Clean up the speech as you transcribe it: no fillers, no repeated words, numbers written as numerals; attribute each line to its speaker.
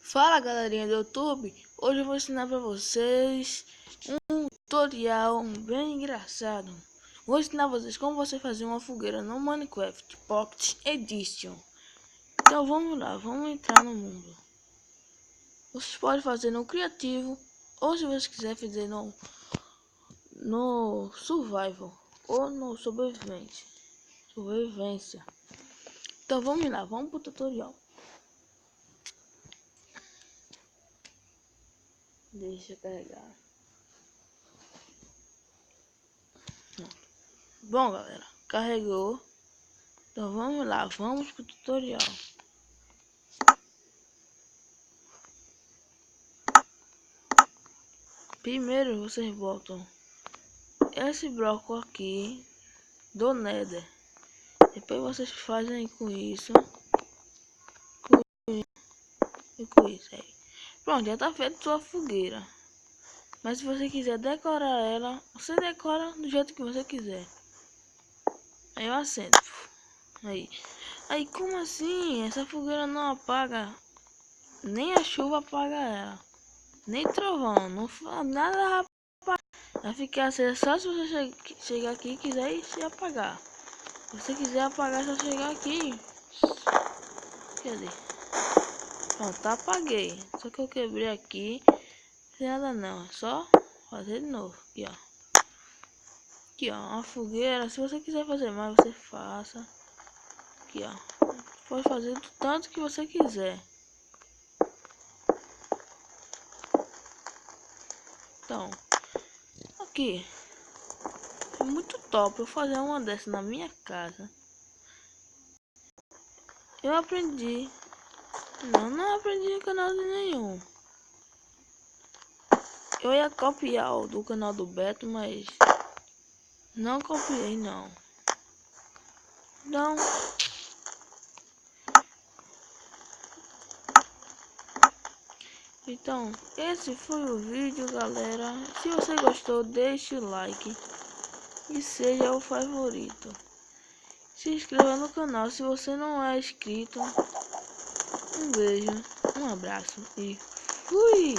Speaker 1: Fala galerinha do YouTube, hoje eu vou ensinar pra vocês um tutorial bem engraçado. Vou ensinar vocês como você fazer uma fogueira no Minecraft Pocket Edition. Então vamos lá, vamos entrar no mundo. Vocês podem fazer no criativo, ou se você quiser fazer no survival, ou no sobrevivência. Então vamos lá, vamos pro tutorial. Deixa eu carregar. Bom galera, carregou. Então vamos lá, vamos pro tutorial. Primeiro vocês botam esse bloco aqui do Nether. Depois vocês fazem com isso e com isso aí. Pronto, já tá feito sua fogueira. Mas se você quiser decorar ela, você decora do jeito que você quiser. Aí eu acendo. Aí como assim? Essa fogueira não apaga. Nem a chuva apaga ela. Nem trovão. Não faz nada. Vai ficar acesa só se você chegar aqui e quiser e se apagar. Se você quiser apagar, é só chegar aqui. Cadê? Pronto, tá, apaguei. Só que eu quebrei aqui. Não tem nada não, é só fazer de novo. Aqui ó. Aqui ó, uma fogueira. Se você quiser fazer mais, você faça. Aqui ó. Pode fazer do tanto que você quiser. Então, aqui. É muito top eu fazer uma dessa na minha casa. Eu aprendi. Não aprendi em canal de nenhum. Eu ia copiar o do canal do Beto, mas não copiei não. Não. Então, esse foi o vídeo, galera. Se você gostou, deixe o like e seja o favorito. Se inscreva no canal se você não é inscrito. Um beijo, um abraço e fui!